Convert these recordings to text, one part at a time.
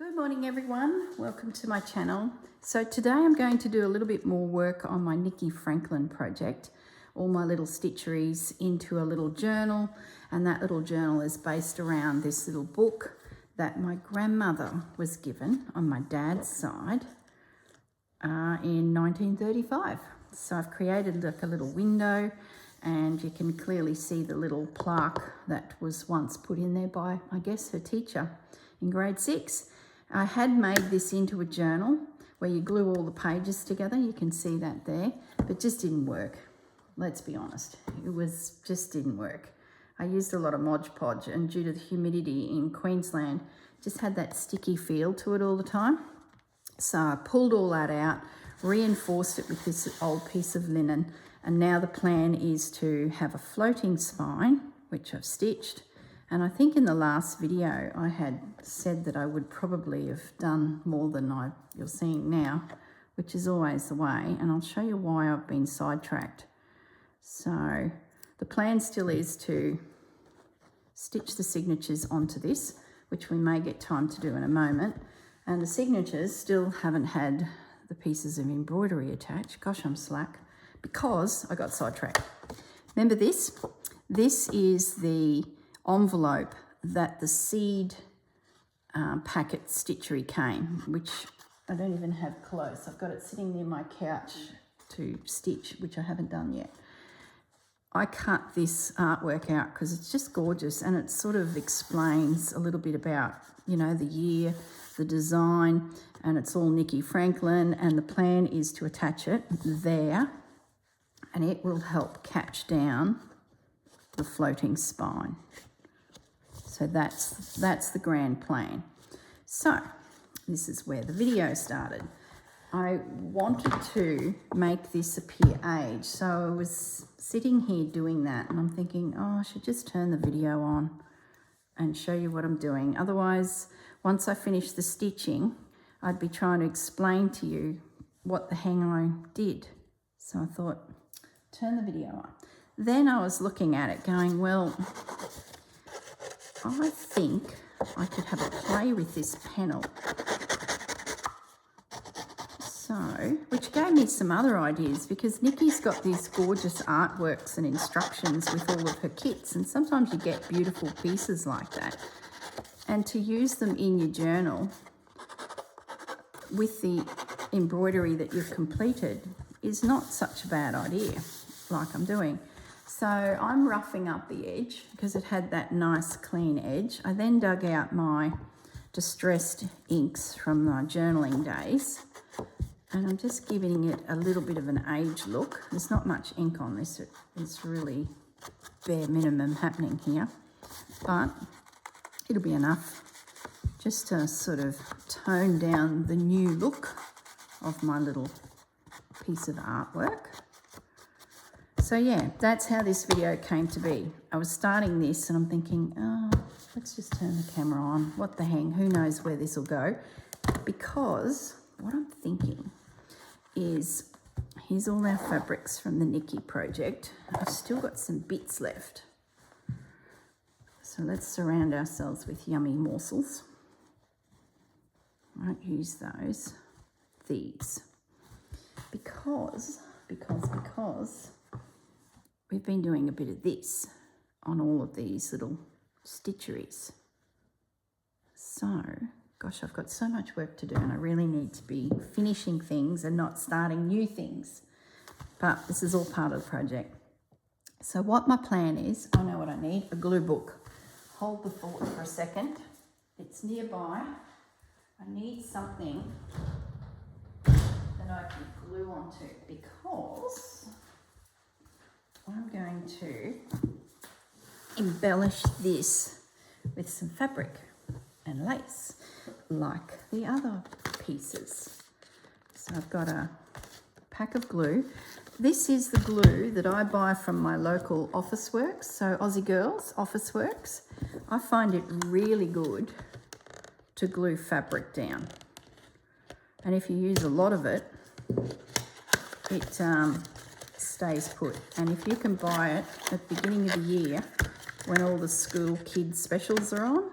Good morning everyone, welcome to my channel. So today I'm going to do a little bit more work on my Nikki Franklin project, all my little stitcheries into a little journal, and that little journal is based around this little book that my grandmother was given on my dad's side in 1935. So I've created like a little window and you can clearly see the little plaque that was once put in there by, I guess, her teacher in grade 6. I had made this into a journal where you glue all the pages together. You can see that there, but just didn't work. Let's be honest, just didn't work. I used a lot of Mod Podge, and due to the humidity in Queensland, just had that sticky feel to it all the time. So I pulled all that out, reinforced it with this old piece of linen, and now the plan is to have a floating spine, which I've stitched. And I think in the last video I had said that I would probably have done more than you're seeing now, which is always the way, and I'll show you why I've been sidetracked. So the plan still is to stitch the signatures onto this, which we may get time to do in a moment, and the signatures still haven't had the pieces of embroidery attached. Gosh, I'm slack because I got sidetracked. Remember this? This is the envelope that the seed packet Stitchery came, which I don't even have close. I've got it sitting near my couch to stitch, which I haven't done yet. I cut this artwork out because it's just gorgeous, and it sort of explains a little bit about, you know, the year, the design, and it's all Nikki Franklin, and the plan is to attach it there, and it will help catch down the floating spine. So that's the grand plan. So this is where the video started. I wanted to make this appear aged. So I was sitting here doing that and I'm thinking, oh, I should just turn the video on and show you what I'm doing. Otherwise, once I finish the stitching, I'd be trying to explain to you what the hang I did. So I thought, turn the video on. Then I was looking at it going, well, I think I could have a play with this panel. So, which gave me some other ideas, because Nikki's got these gorgeous artworks and instructions with all of her kits, and sometimes you get beautiful pieces like that. And to use them in your journal with the embroidery that you've completed is not such a bad idea, like I'm doing. So I'm roughing up the edge because it had that nice clean edge. I then dug out my distressed inks from my journaling days, and I'm just giving it a little bit of an age look. There's not much ink on this. It's really bare minimum happening here, but it'll be enough just to sort of tone down the new look of my little piece of artwork. So yeah, that's how this video came to be. I was starting this and I'm thinking, oh, let's just turn the camera on. What the hang, who knows where this will go? Because what I'm thinking is, here's all our fabrics from the Nikki project. I've still got some bits left. So let's surround ourselves with yummy morsels. I won't use those, these, because we've been doing a bit of this on all of these little stitcheries. So, gosh, I've got so much work to do and I really need to be finishing things and not starting new things. But this is all part of the project. So what my plan is, I know what I need, a glue book. Hold the thought for a second. It's nearby. I need something that I can glue onto, because I'm going to embellish this with some fabric and lace like the other pieces. So I've got a pack of glue. This is the glue that I buy from my local Officeworks, so Aussie Girls Officeworks. I find it really good to glue fabric down, and if you use a lot of it, it stays put. And if you can buy it at the beginning of the year when all the school kids specials are on,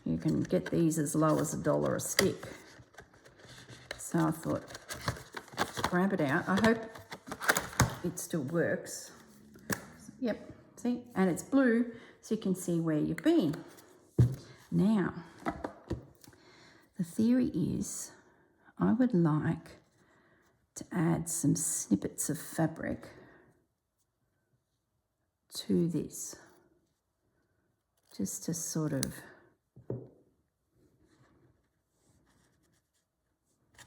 You can get these as low as $1 a stick. So I thought, grab it out. I hope it still works. Yep, see? And it's blue, so you can see where you've been. Now, the theory is I would like to add some snippets of fabric to this, just to sort of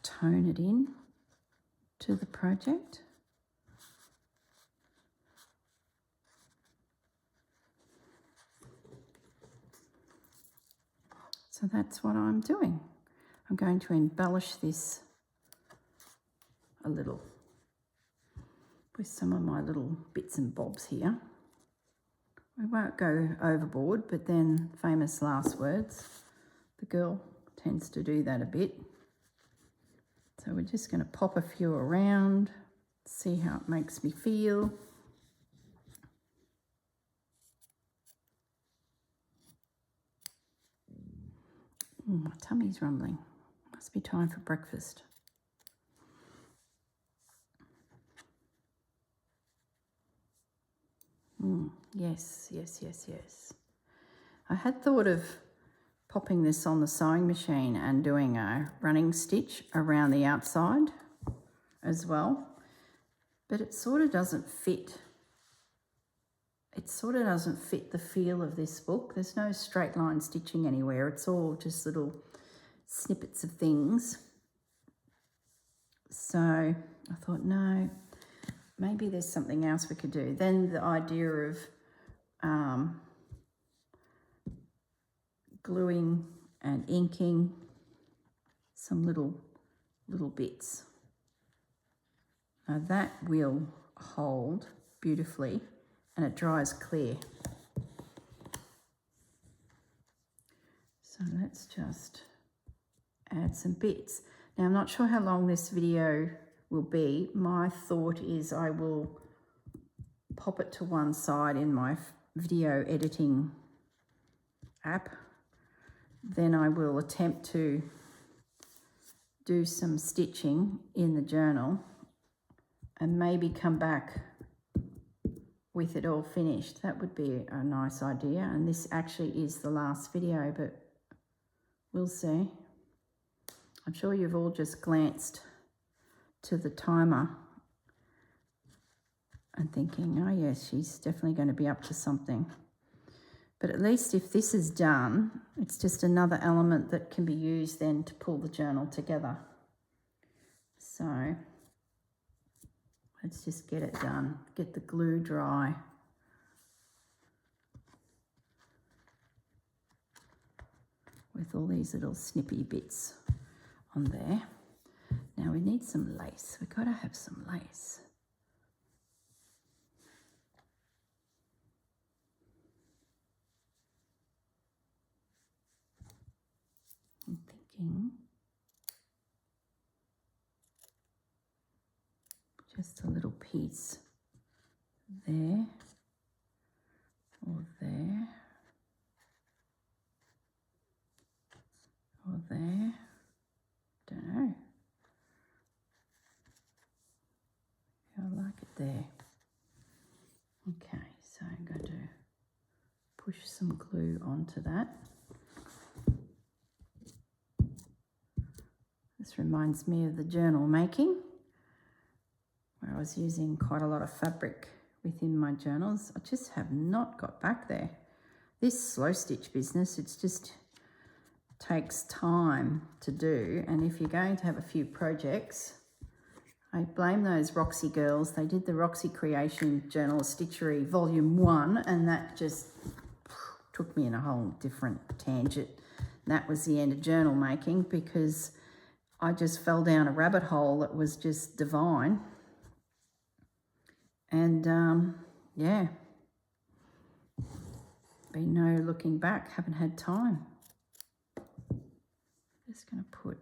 tone it in to the project. So that's what I'm doing. I'm going to embellish this a little with some of my little bits and bobs here. We won't go overboard, but then famous last words. The girl tends to do that a bit. So we're just going to pop a few around, see how it makes me feel. My tummy's rumbling. Must be time for breakfast. Yes, yes, yes, yes. I had thought of popping this on the sewing machine and doing a running stitch around the outside as well, but it sort of doesn't fit. It sort of doesn't fit the feel of this book. There's no straight line stitching anywhere. It's all just little snippets of things. So I thought, no, maybe there's something else we could do. Then the idea of gluing and inking some little bits. Now that will hold beautifully and it dries clear. So let's just add some bits. Now I'm not sure how long this video will be. My thought is I will pop it to one side in my video editing app. Then I will attempt to do some stitching in the journal and maybe come back with it all finished. That would be a nice idea. And this actually is the last video, but we'll see. I'm sure you've all just glanced to the timer and thinking, oh yes, she's definitely going to be up to something. But at least if this is done, it's just another element that can be used then to pull the journal together. So let's just get it done, get the glue dry. With all these little snippy bits on there. Now we need some lace. We've got to have some lace. I'm thinking just a little piece there or there or there. Don't know. I like it there. Okay, so I'm going to push some glue onto that. This reminds me of the journal making, where I was using quite a lot of fabric within my journals. I just have not got back there. This slow stitch business, it's just takes time to do. And if you're going to have a few projects, I blame those Roxy girls. They did the Roxy Creation Journal Stitchery Volume 1, and that just took me in a whole different tangent. That was the end of journal making because I just fell down a rabbit hole that was just divine. And yeah, been no looking back, haven't had time. Just going to put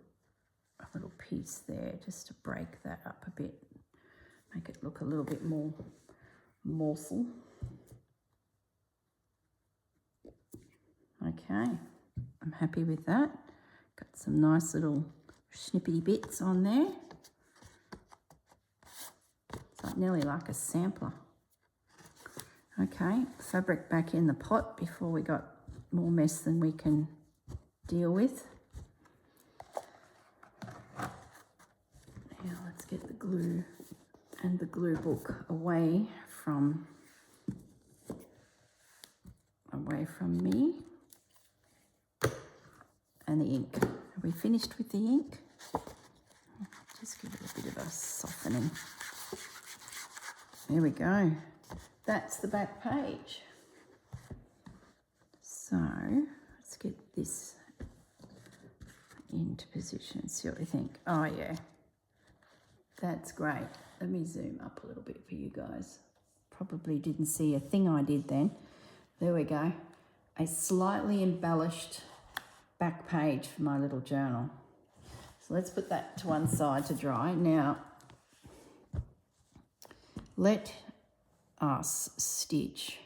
a little piece there just to break that up a bit, make it look a little bit more morsel. Okay, I'm happy with that. Got some nice little snippety bits on there. It's like nearly like a sampler. Okay, fabric back in the pot before we got more mess than we can deal with. Now let's get the glue and the glue book away from me. And the ink. Are we finished with the ink? Just give it a bit of a softening. There we go. That's the back page. So let's get this into position, see what we think. Oh yeah, that's great. Let me zoom up a little bit for you guys. Probably didn't see a thing I did then. There we go. A slightly embellished back page for my little journal. So let's put that to one side to dry. Now, let us stitch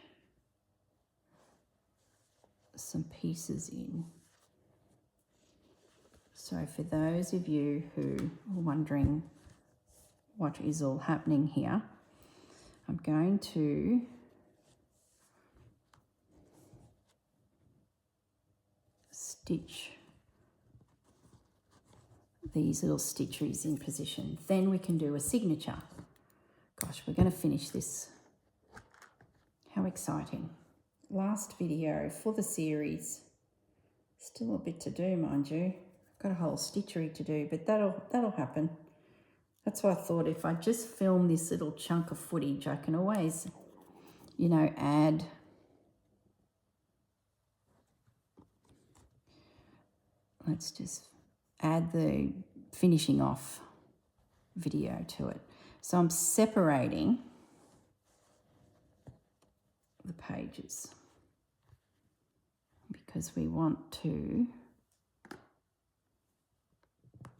some pieces in. So for those of you who are wondering what is all happening here, I'm going to stitch these little stitcheries in position. Then we can do a signature. Gosh, we're going to finish this. How exciting. Last video for the series. Still a bit to do, mind you. I've got a whole stitchery to do, but that'll happen. That's why I thought if I just film this little chunk of footage, I can always, you know, add let's just add the finishing off video to it. So I'm separating the pages because we want to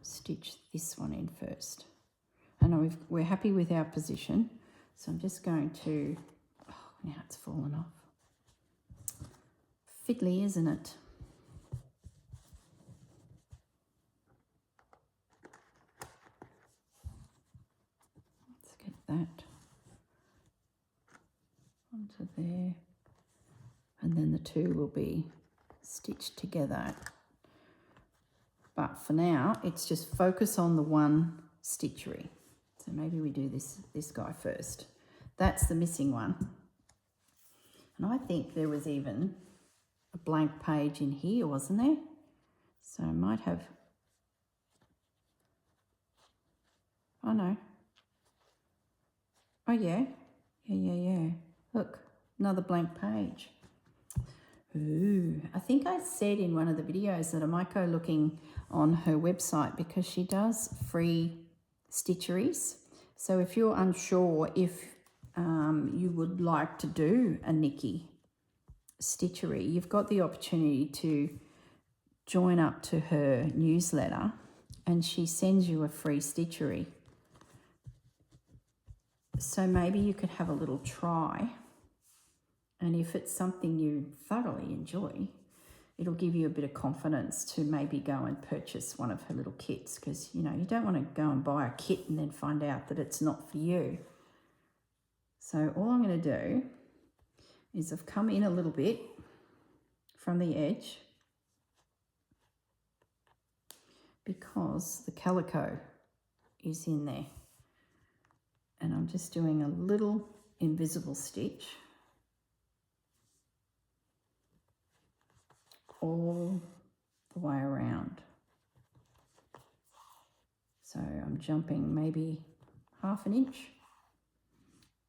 stitch this one in first. And we're happy with our position, so I'm just going to, oh, now it's fallen off. Fiddly, isn't it? Let's get that onto there. And then the two will be stitched together. But for now, it's just focus on the one stitchery. So maybe we do this guy first. That's the missing one. And I think there was even a blank page in here, wasn't there? So I might have, oh no. Oh yeah, yeah. Look, another blank page. Ooh, I think I said in one of the videos that I might go looking on her website because she does free stitcheries. So if you're unsure if you would like to do a Nikki stitchery, you've got the opportunity to join up to her newsletter and she sends you a free stitchery. So maybe you could have a little try, and if it's something you thoroughly enjoy, it'll give you a bit of confidence to maybe go and purchase one of her little kits, because, you know, you don't want to go and buy a kit and then find out that it's not for you. So all I'm going to do is I've come in a little bit from the edge because the calico is in there. And I'm just doing a little invisible stitch all the way around. So I'm jumping maybe half an inch,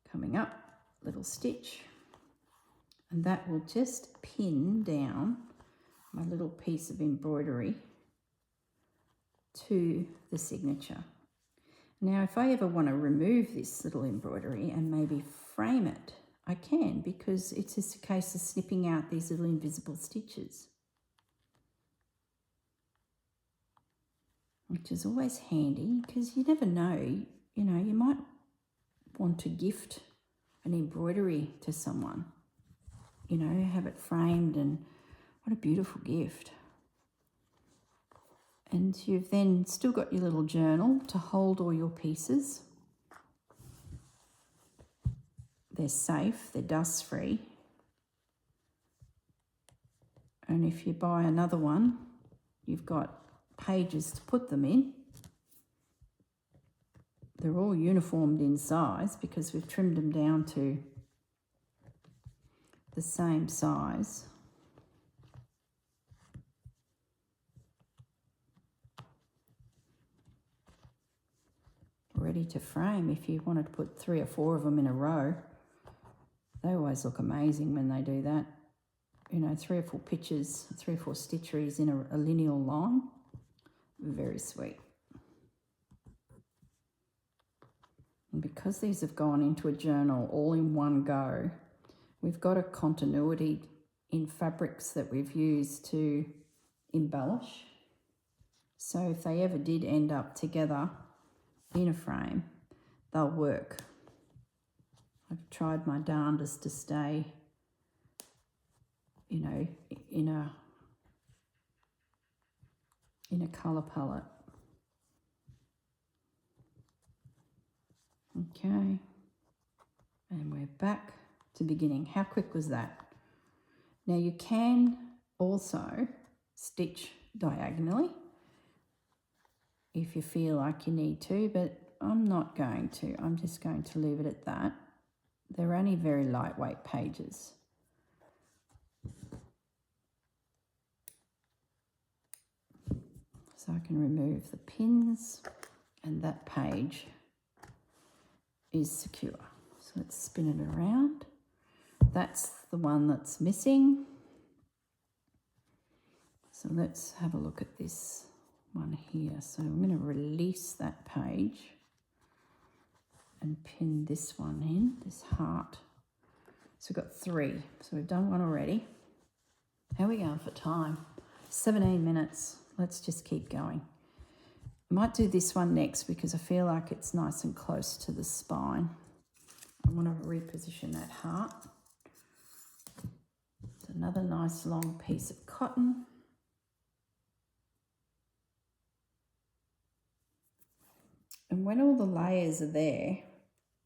coming up, little stitch, and that will just pin down my little piece of embroidery to the signature. Now, if I ever want to remove this little embroidery and maybe frame it, I can, because it's just a case of snipping out these little invisible stitches, which is always handy because you never know, you know, you might want to gift an embroidery to someone, you know, have it framed, and what a beautiful gift. And you've then still got your little journal to hold all your pieces. They're safe, they're dust-free. And if you buy another one, you've got pages to put them in. They're all uniformed in size because we've trimmed them down to the same size. Ready to frame if you wanted to put 3 or 4 of them in a row. They always look amazing when they do that. You know, 3 or 4 pictures, 3 or 4 stitcheries in a lineal line. Very sweet. And because these have gone into a journal all in one go, we've got a continuity in fabrics that we've used to embellish. So if they ever did end up together in a frame, they'll work. I've tried my darndest to stay, you know, in a colour palette. Okay, and we're back to beginning. How quick was that? Now you can also stitch diagonally if you feel like you need to, but I'm not going to. I'm just going to leave it at that. They're only very lightweight pages. So I can remove the pins and that page is secure. So let's spin it around. That's the one that's missing. So let's have a look at this one here. So I'm going to release that page and pin this one in, this heart. So we've got 3. So we've done one already. How are we going for time? 17 minutes. Let's just keep going. I might do this one next because I feel like it's nice and close to the spine. I want to reposition that heart. It's another nice long piece of cotton. And when all the layers are there,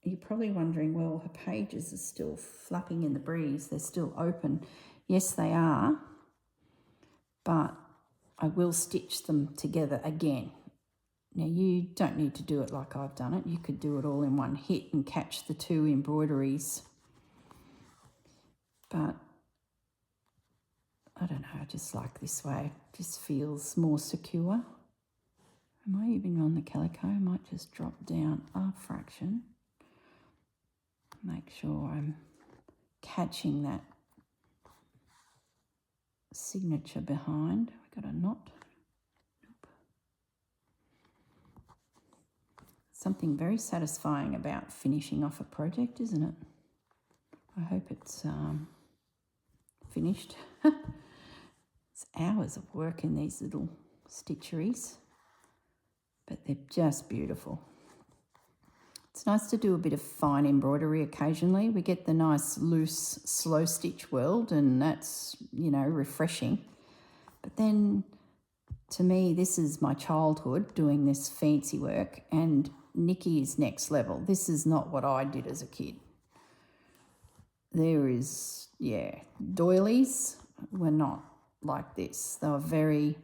you're probably wondering, well, her pages are still flapping in the breeze. They're still open. Yes, they are, but I will stitch them together again. Now, you don't need to do it like I've done it. You could do it all in one hit and catch the 2 embroideries. But I don't know, I just like this way. It just feels more secure. Am I even on the calico? I might just drop down a fraction. Make sure I'm catching that signature behind. We got a knot. Something very satisfying about finishing off a project, isn't it? I hope it's finished. It's hours of work in these little stitcheries, but they're just beautiful. It's nice to do a bit of fine embroidery occasionally. We get the nice loose slow stitch world, and that's, you know, refreshing. But then to me, this is my childhood doing this fancy work, and Nikki is next level. This is not what I did as a kid. There is, yeah, doilies were not like this. They were very,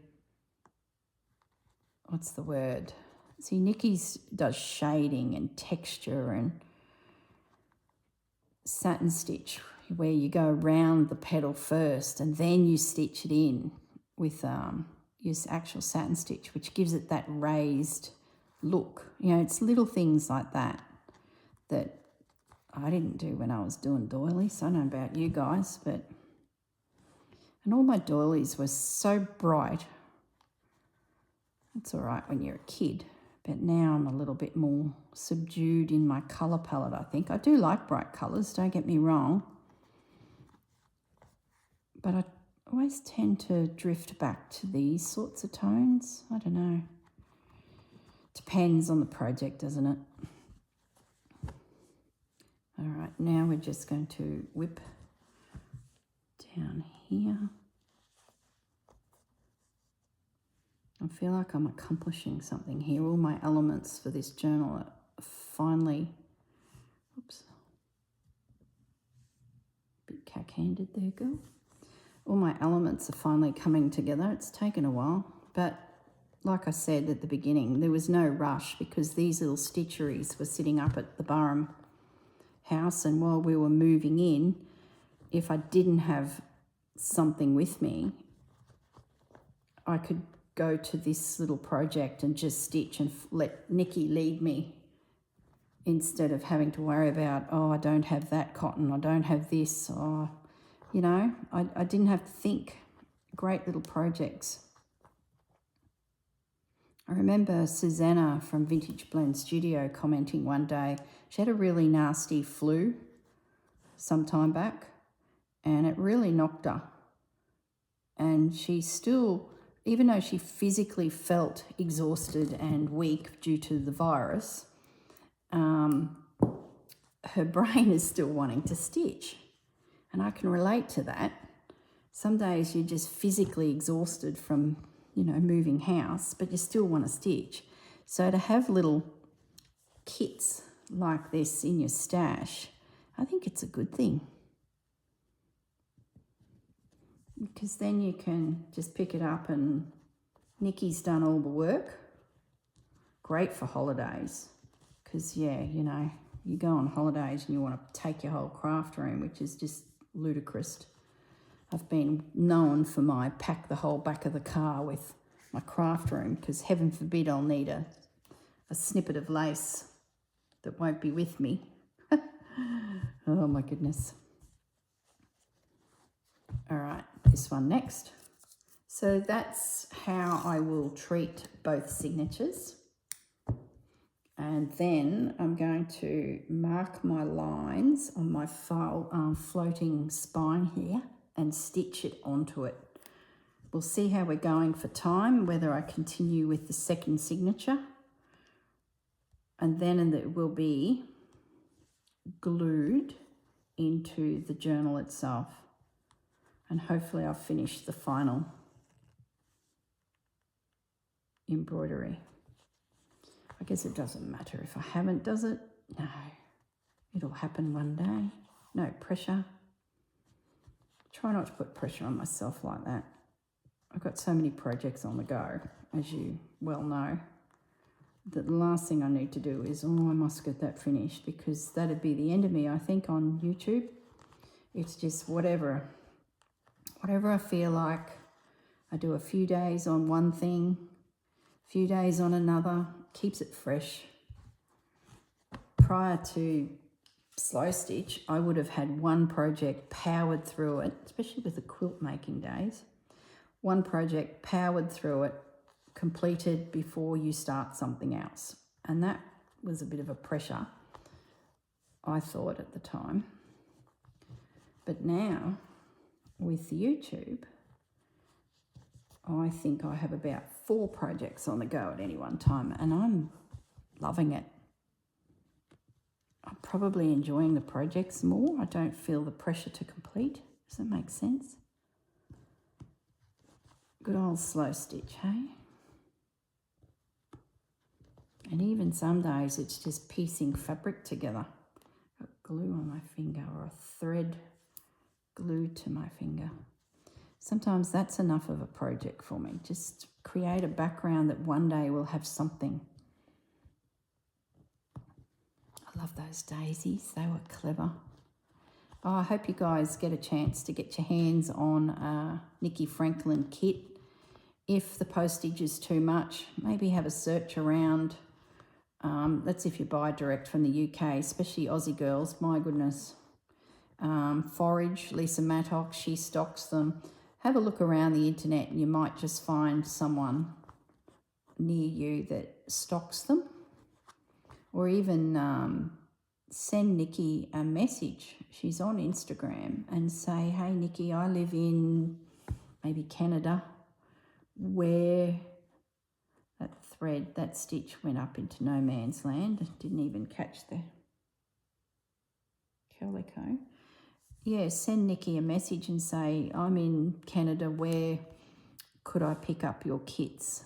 what's the word? See, Nikki's does shading and texture and satin stitch, where you go around the petal first and then you stitch it in with your actual satin stitch, which gives it that raised look. You know, it's little things like that that I didn't do when I was doing doilies. I don't know about you guys, but... And all my doilies were so bright. It's all right when you're a kid, but now I'm a little bit more subdued in my colour palette, I think. I do like bright colours, don't get me wrong, but I always tend to drift back to these sorts of tones. I don't know. Depends on the project, doesn't it? All right, now we're just going to whip down here. I feel like I'm accomplishing something here. All my elements for this journal are finally, oops, a bit cack-handed there, girl. All my elements are finally coming together. It's taken a while, but like I said at the beginning, there was no rush because these little stitcheries were sitting up at the Burrum house, and while we were moving in, if I didn't have something with me, I could go to this little project and just stitch and let Nikki lead me instead of having to worry about, oh, I don't have that cotton, I don't have this, or, you know, I didn't have to think. Great little projects. I remember Susanna from Vintage Blend Studio commenting one day, she had a really nasty flu some time back and it really knocked her. And she still, even though she physically felt exhausted and weak due to the virus, her brain is still wanting to stitch. And I can relate to that. Some days you're just physically exhausted from, you know, moving house, but you still want to stitch. So to have little kits like this in your stash, I think it's a good thing. Because then you can just pick it up and Nikki's done all the work. Great for holidays. Because, yeah, you know, you go on holidays and you want to take your whole craft room, which is just ludicrous. I've been known for my pack the whole back of the car with my craft room because heaven forbid I'll need a snippet of lace that won't be with me. Oh my goodness. All right, this one next. So that's how I will treat both signatures. And then I'm going to mark my lines on my floating spine here and stitch it onto it. We'll see how we're going for time, whether I continue with the second signature. And then it will be glued into the journal itself. And hopefully I'll finish the final embroidery. I guess it doesn't matter if I haven't, does it? No, it'll happen one day. No pressure. Try not to put pressure on myself like that. I've got so many projects on the go, as you well know, that the last thing I need to do is, oh, I must get that finished, because that'd be the end of me, I think, on YouTube. It's just whatever I feel like. I do a few days on one thing, a few days on another, keeps it fresh. Prior to Slow Stitch, I would have had one project powered through it, especially with the quilt making days. One project powered through it, completed before you start something else. And that was a bit of a pressure, I thought at the time. But now, with YouTube, I think I have about 4 projects on the go at any one time, and I'm loving it. I'm probably enjoying the projects more. I don't feel the pressure to complete. Does that make sense? Good old Slow Stitch, hey? And even some days it's just piecing fabric together. Got glue on my finger, or a thread glued to my finger. Sometimes that's enough of a project for me. Just create a background that one day will have something. I love those daisies. They were clever. Oh, I hope you guys get a chance to get your hands on a Nikki Franklin kit. If the postage is too much, maybe have a search around. That's if you buy direct from the UK, especially Aussie girls. My goodness. Forage, Lisa Mattock, she stocks them. Have a look around the internet and you might just find someone near you that stocks them. Or even send Nikki a message. She's on Instagram, and say, hey Nikki, I live in maybe Canada, where that thread, that stitch went up into no man's land. Didn't even catch the calico. Yeah, send Nikki a message and say, I'm in Canada, where could I pick up your kits?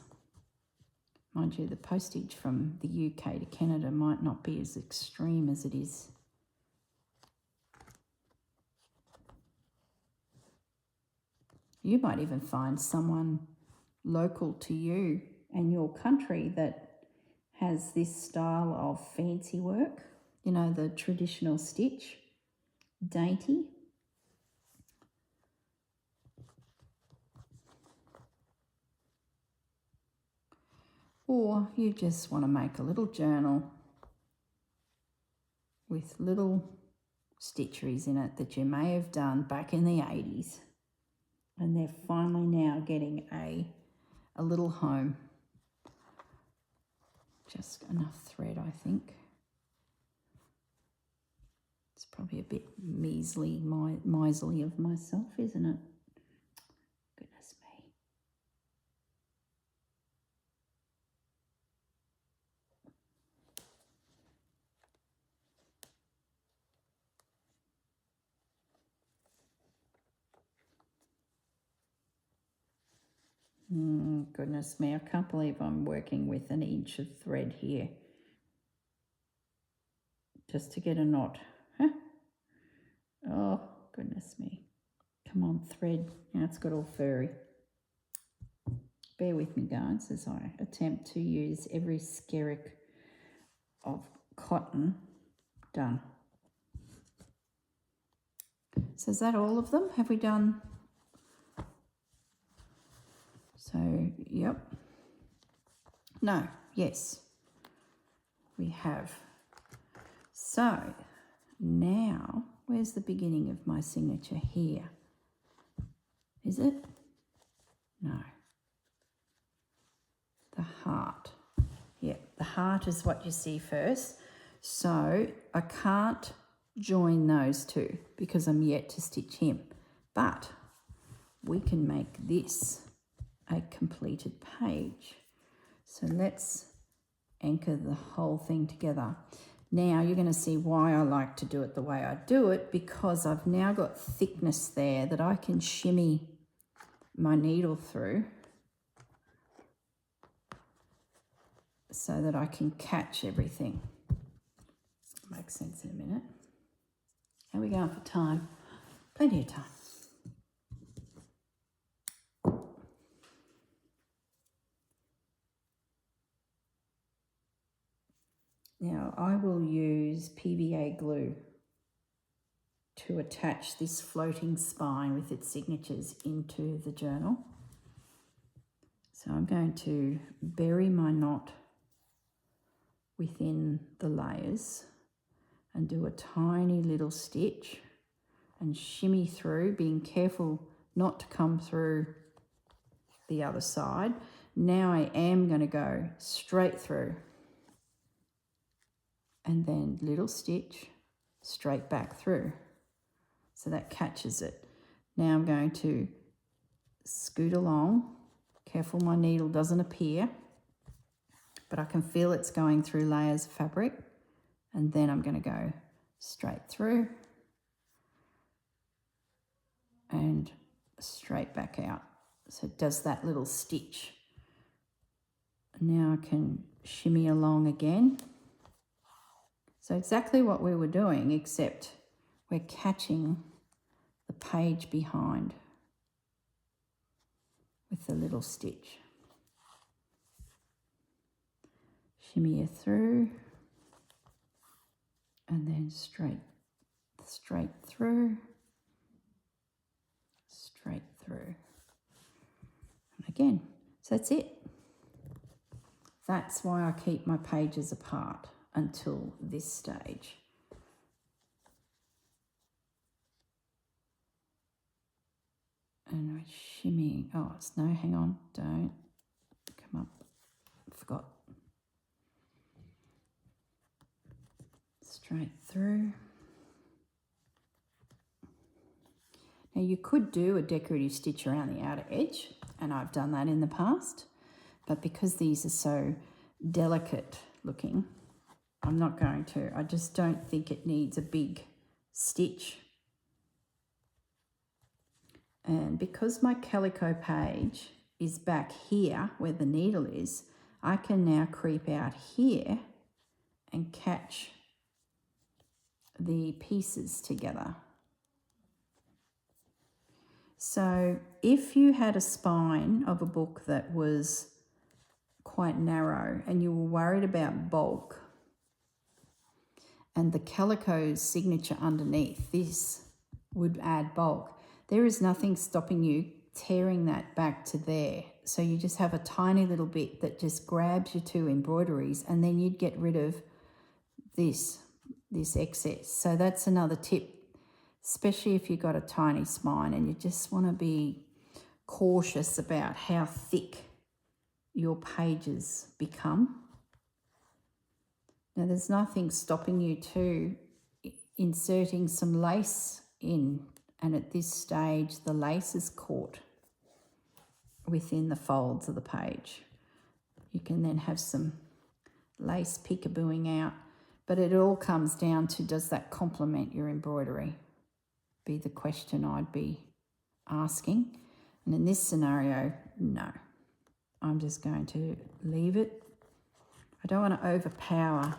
Mind you, the postage from the UK to Canada might not be as extreme as it is. You might even find someone local to you and your country that has this style of fancy work. You know, the traditional stitch, dainty. Or you just want to make a little journal with little stitcheries in it that you may have done back in the 80s. And they're finally now getting a little home. Just enough thread, I think. It's probably a bit measly, miserly of myself, isn't it? Goodness me. Goodness me, I can't believe I'm working with an inch of thread here just to get a knot. Huh? Oh, goodness me. Come on, thread. Now it's got all furry. Bear with me, guys, as I attempt to use every skerrick of cotton done. So is that all of them? Have we done? So, yep. No, yes, we have. So now, where's the beginning of my signature here? Is it? No. The heart. Yep, the heart is what you see first. So I can't join those two because I'm yet to stitch him. But we can make this a completed page. So let's anchor the whole thing together. Now you're going to see why I like to do it the way I do it, because I've now got thickness there that I can shimmy my needle through so that I can catch everything. Makes sense in a minute. How are we going for time? Plenty of time. Now I will use PVA glue to attach this floating spine with its signatures into the journal. So I'm going to bury my knot within the layers and do a tiny little stitch and shimmy through, being careful not to come through the other side. Now I am going to go straight through and then little stitch straight back through. So that catches it. Now I'm going to scoot along. Careful my needle doesn't appear, but I can feel it's going through layers of fabric. And then I'm going to go straight through and straight back out. So it does that little stitch. Now I can shimmy along again. So exactly what we were doing, except we're catching the page behind with the little stitch. Shimmy it through and then straight through, straight through. And again, so that's it. That's why I keep my pages apart until this stage. And we're shimmying. Oh, it's no, hang on, don't come up. Forgot. Straight through. Now you could do a decorative stitch around the outer edge, and I've done that in the past, but because these are so delicate looking, I'm not going to. I just don't think it needs a big stitch. And because my calico page is back here where the needle is, I can now creep out here and catch the pieces together. So if you had a spine of a book that was quite narrow and you were worried about bulk and the calico's signature underneath this would add bulk, there is nothing stopping you tearing that back to there. So you just have a tiny little bit that just grabs your two embroideries, and then you'd get rid of this excess. So that's another tip, especially if you've got a tiny spine and you just want to be cautious about how thick your pages become. Now there's nothing stopping you to inserting some lace in, and at this stage the lace is caught within the folds of the page. You can then have some lace peekabooing out, but it all comes down to, does that complement your embroidery? Be the question I'd be asking. And in this scenario, no. I'm just going to leave it. I don't want to overpower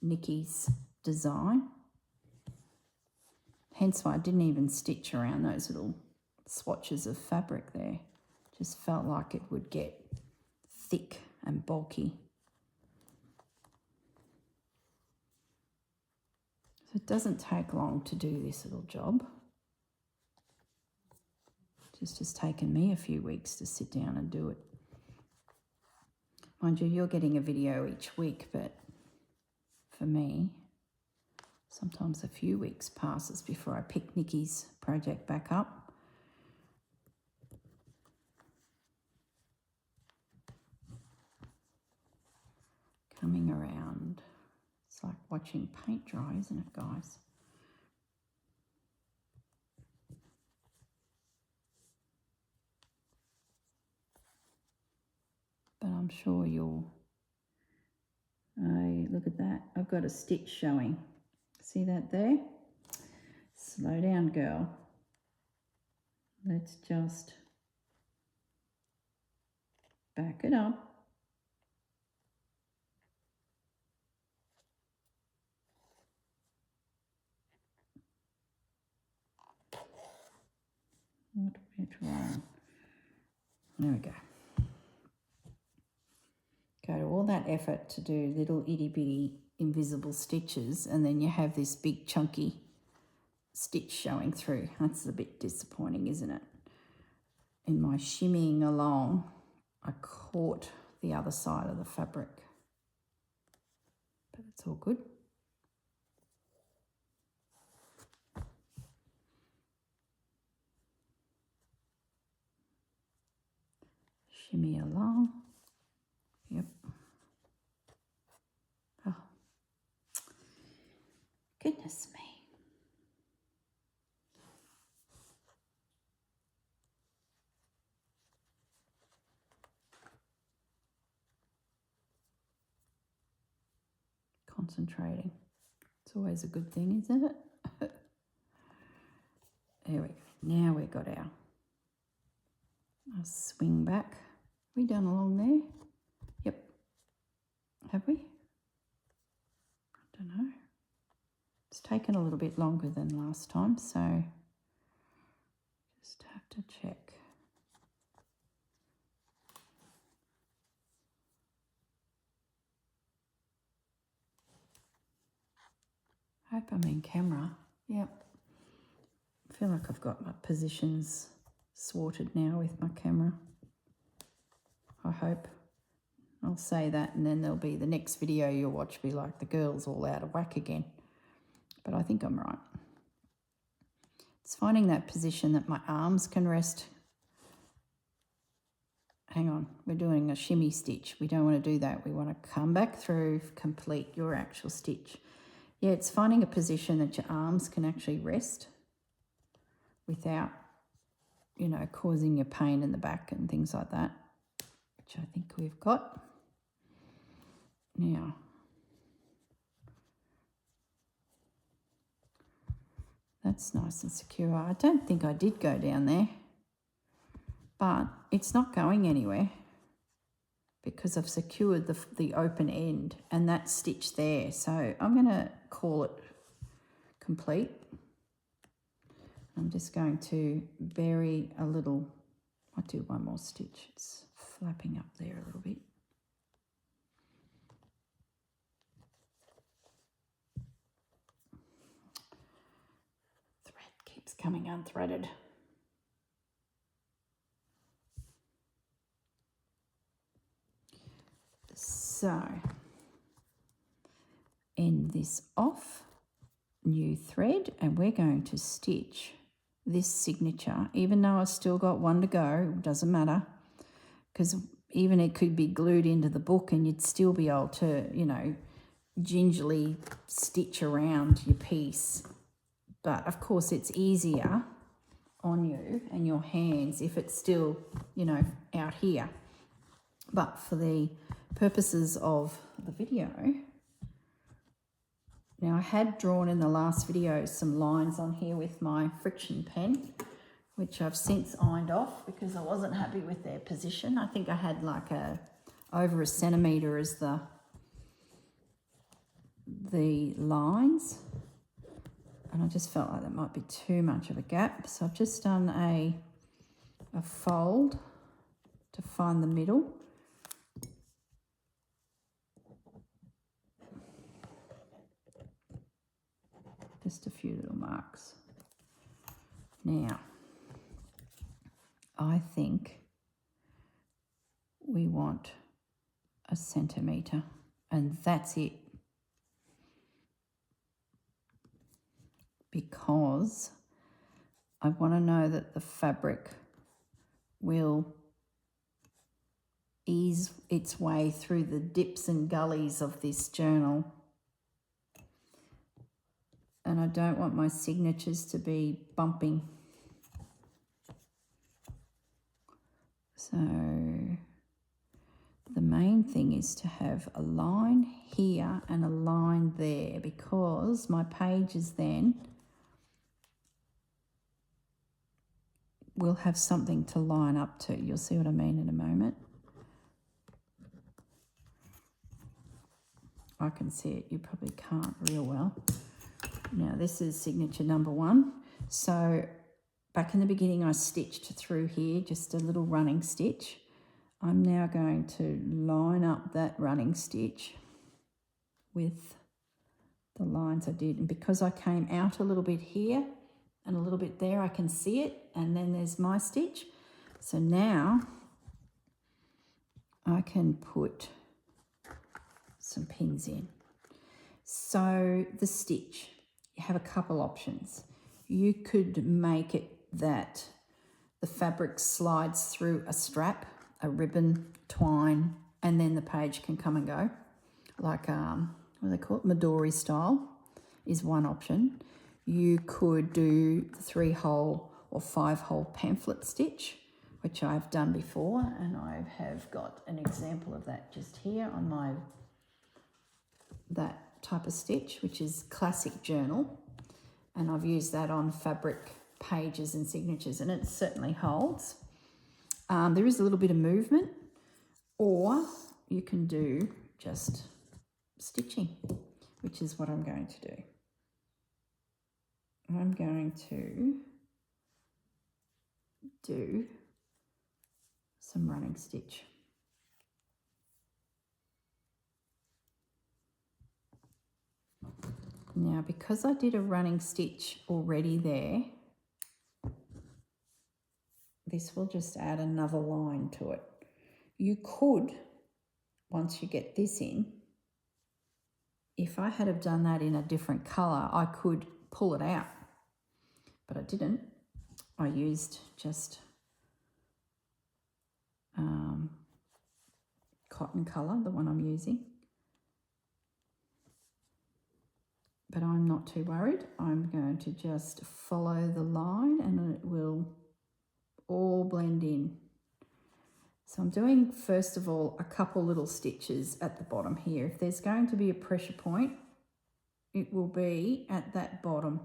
Nikki's design. Hence why I didn't even stitch around those little swatches of fabric there. Just felt like it would get thick and bulky. So it doesn't take long to do this little job. It's just taken me a few weeks to sit down and do it. Mind you, you're getting a video each week, but for me, sometimes a few weeks passes before I pick Nikki's project back up. Coming around. It's like watching paint dry, isn't it, guys? But I'm sure you'll... look at that. I've got a stitch showing. See that there? Slow down, girl. Let's just back it up. What we're drawing. There we go. Go to all that effort to do little itty bitty invisible stitches, and then you have this big chunky stitch showing through. That's a bit disappointing, isn't it? In my shimmying along, I caught the other side of the fabric, but it's all good. Shimmy along. Yep. Oh, goodness me. Concentrating. It's always a good thing, isn't it? There we go. Now we've got our swing back. We done along there? Yep. Have we? I don't know. It's taken a little bit longer than last time, so just have to check. I hope I'm in camera. Yep. I feel like I've got my positions sorted now with my camera. I hope. I'll say that, and then there'll be the next video you'll watch be like the girl's all out of whack again. But I think I'm right. It's finding that position that my arms can rest. Hang on, we're doing a shimmy stitch. We don't want to do that. We want to come back through, complete your actual stitch. Yeah, it's finding a position that your arms can actually rest without, you know, causing you pain in the back and things like that, which I think we've got. Now, that's nice and secure. I don't think I did go down there, but it's not going anywhere because I've secured the open end and that stitch there. So I'm going to call it complete. I'm just going to bury a little, I'll do one more stitch. It's flapping up there a little bit. Thread keeps coming unthreaded. So, end this off, new thread, and we're going to stitch this signature, even though I've still got one to go, doesn't matter, because even it could be glued into the book and you'd still be able to, you know, gingerly stitch around your piece. But of course it's easier on you and your hands if it's still, you know, out here. But for the purposes of the video, now I had drawn in the last video some lines on here with my friction pen, which I've since ironed off because I wasn't happy with their position. I think I had like over 1 centimetre as the lines, and I just felt like that might be too much of a gap. So I've just done a fold to find the middle. Just a few little marks. Now, I think we want 1 centimetre, and that's it. Because I want to know that the fabric will ease its way through the dips and gullies of this journal. And I don't want my signatures to be bumping. So the main thing is to have a line here and a line there, because my pages then will have something to line up to. You'll see what I mean in a moment. I can see it, you probably can't real well. Now this is signature number 1. So back in the beginning I stitched through here, just a little running stitch. I'm now going to line up that running stitch with the lines I did. And because I came out a little bit here and a little bit there, I can see it. And then there's my stitch. So now I can put some pins in. So the stitch, you have a couple options. You could make it that the fabric slides through a strap, a ribbon, twine, and then the page can come and go. Like, what do they call it? Midori style is one option. You could do the 3-hole or 5-hole pamphlet stitch, which I've done before, and I have got an example of that just here on my that type of stitch, which is classic journal, and I've used that on fabric pages and signatures, and it certainly holds. There is a little bit of movement, or you can do just stitching, which is what I'm going to do. I'm going to do some running stitch. Now, because I did a running stitch already there, this will just add another line to it. You could, once you get this in, if I had have done that in a different colour, I could pull it out, but I didn't. I used just cotton colour, the one I'm using. But I'm not too worried. I'm going to just follow the line and it will all blend in. So I'm doing, first of all, a couple little stitches at the bottom here. If there's going to be a pressure point, it will be at that bottom.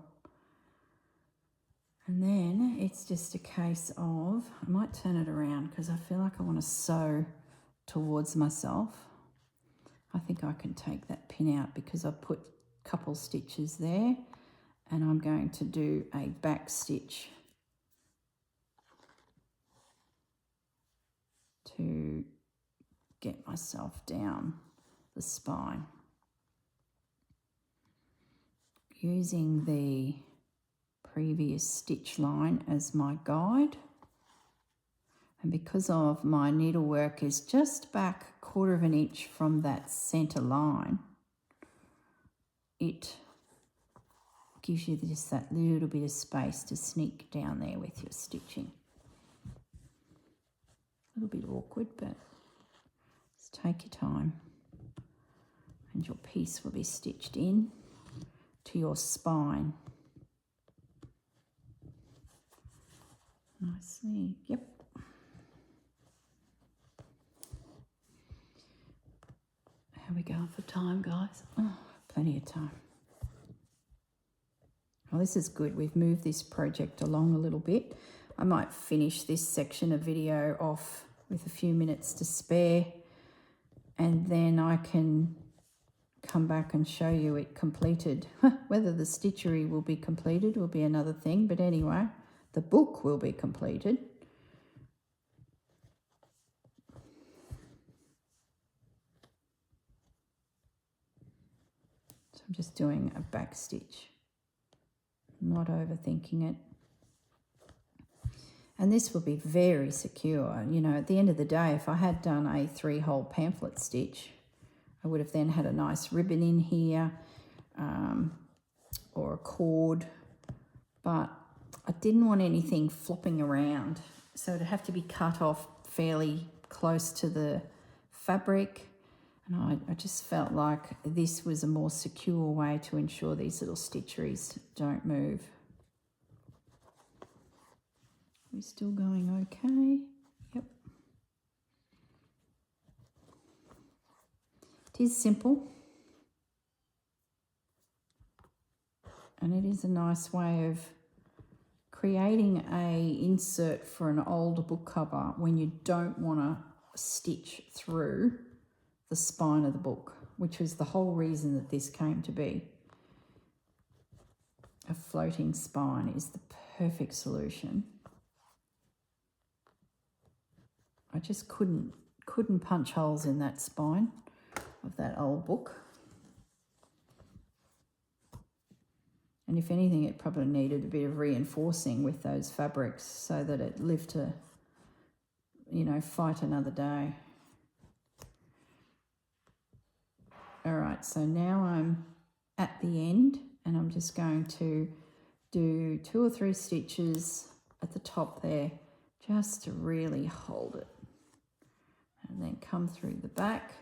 And then it's just a case of, I might turn it around because I feel like I want to sew towards myself. I think I can take that pin out because I've put a couple stitches there, and I'm going to do a back stitch to get myself down the spine, using the previous stitch line as my guide. And because of my needlework is just back 1/4 of an inch from that center line, it gives you just that little bit of space to sneak down there with your stitching. A little bit awkward, but just take your time, and your piece will be stitched in to your spine nicely. Yep. How are we going for time, guys? Oh, plenty of time. Well, this is good. We've moved this project along a little bit. I might finish this section of video off with a few minutes to spare, and then I can come back and show you it completed. Whether the stitchery will be completed will be another thing, but anyway, the book will be completed. So I'm just doing a back stitch, not overthinking it. And this will be very secure. You know, at the end of the day, if I had done a 3-hole pamphlet stitch, I would have then had a nice ribbon in here, or a cord, but I didn't want anything flopping around. So it'd have to be cut off fairly close to the fabric. And I just felt like this was a more secure way to ensure these little stitcheries don't move. We're still going okay. Yep. It is simple. And it is a nice way of creating a insert for an old book cover when you don't want to stitch through the spine of the book, which was the whole reason that this came to be. A floating spine is the perfect solution. I just couldn't punch holes in that spine of that old book. And if anything, it probably needed a bit of reinforcing with those fabrics so that it lived to, you know, fight another day. All right, so now I'm at the end, and I'm just going to do 2 or 3 stitches at the top there just to really hold it. And then come through the back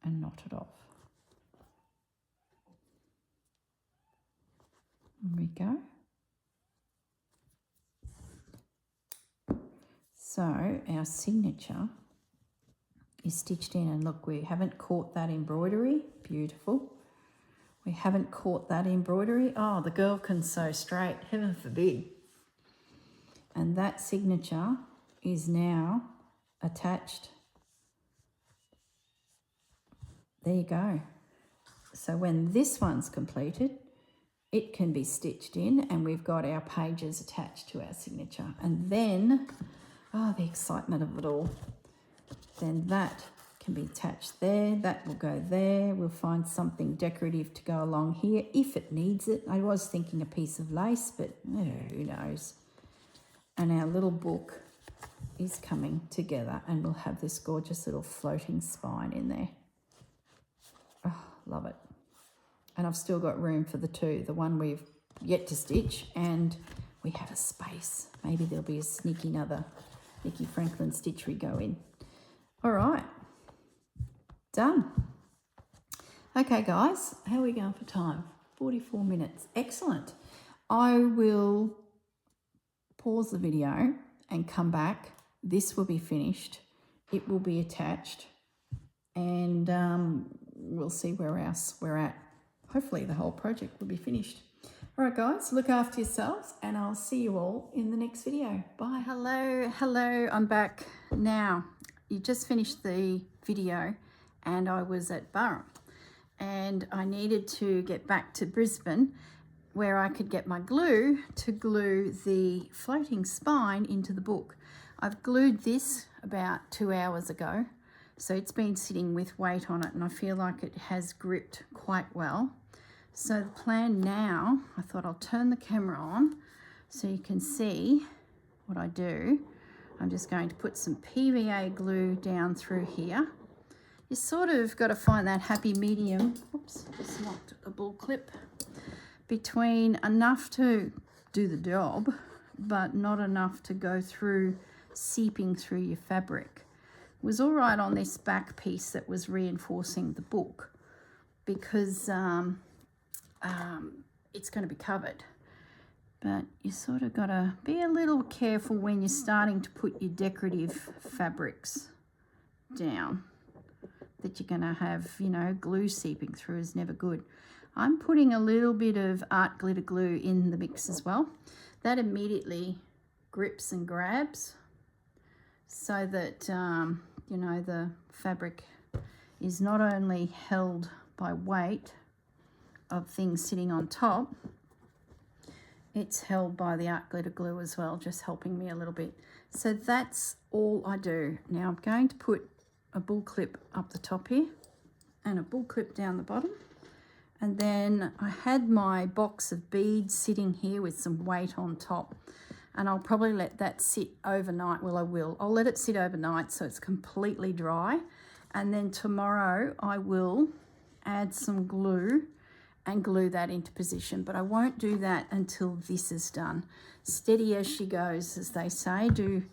and knot it off. There we go. So our signature is stitched in, and look, we haven't caught that embroidery. Beautiful. We haven't caught that embroidery. Oh, the girl can sew straight, heaven forbid. And that signature is now attached. There you go. So when this one's completed, it can be stitched in, and we've got our pages attached to our signature. And then, oh, the excitement of it all. Then that can be attached there. That will go there. We'll find something decorative to go along here if it needs it. I was thinking a piece of lace, but who knows. And our little book is coming together, and we'll have this gorgeous little floating spine in there. Oh, love it. And I've still got room for the 2, the one we've yet to stitch, and we have a space. Maybe there'll be a sneaky another Nikki Franklin stitchery go in. All right, done. Okay, guys, how are we going for time? 44 minutes. Excellent. I will pause the video and come back. This will be finished. It will be attached, and we'll see where else we're at. Hopefully the whole project will be finished. All right, guys, look after yourselves, and I'll see you all in the next video. Bye. Hello, I'm back now. You just finished the video and I was at Burrum, and I needed to get back to Brisbane where I could get my glue to glue the floating spine into the book. I've glued this about 2 hours ago, so it's been sitting with weight on it and I feel like it has gripped quite well. So the plan now, I thought I'll turn the camera on so you can see what I do. I'm just going to put some PVA glue down through here. You sort of got to find that happy medium. Oops, just knocked a bull clip. Between enough to do the job, but not enough to go through, seeping through your fabric. It was all right on this back piece that was reinforcing the book because it's going to be covered. But you sort of got to be a little careful when you're starting to put your decorative fabrics down, that you're going to have, you know, glue seeping through is never good. I'm putting a little bit of art glitter glue in the mix as well. That immediately grips and grabs so that, you know, the fabric is not only held by weight of things sitting on top, it's held by the art glitter glue as well, just helping me a little bit. So that's all I do. Now I'm going to put a bull clip up the top here and a bull clip down the bottom. And then I had my box of beads sitting here with some weight on top, and I'll probably let that sit overnight. Well, I will. I'll let it sit overnight so it's completely dry. And then tomorrow I will add some glue and glue that into position, but I won't do that until this is done. Steady as she goes, as they say. Do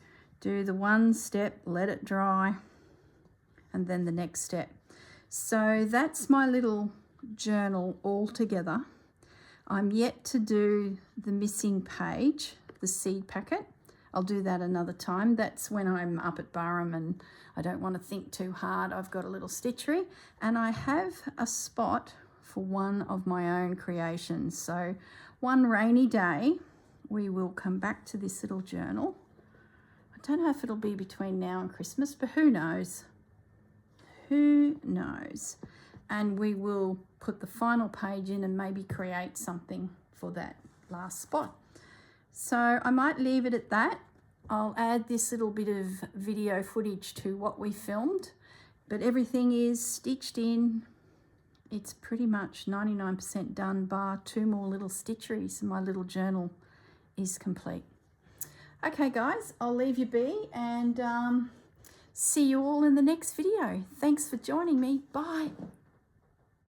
the one step, let it dry, and then the next step. So that's my little journal all together. I'm yet to do the missing page, the seed packet. I'll do that another time. That's when I'm up at Burrum and I don't want to think too hard. I've got a little stitchery and I have a spot for one of my own creations. So one rainy day, we will come back to this little journal. I don't know if it'll be between now and Christmas, but who knows? Who knows? And we will put the final page in and maybe create something for that last spot. So I might leave it at that. I'll add this little bit of video footage to what we filmed, but everything is stitched in. It's pretty much 99% done, bar 2 more little stitcheries, and my little journal is complete. Okay guys, I'll leave you be and see you all in the next video. Thanks for joining me. Bye.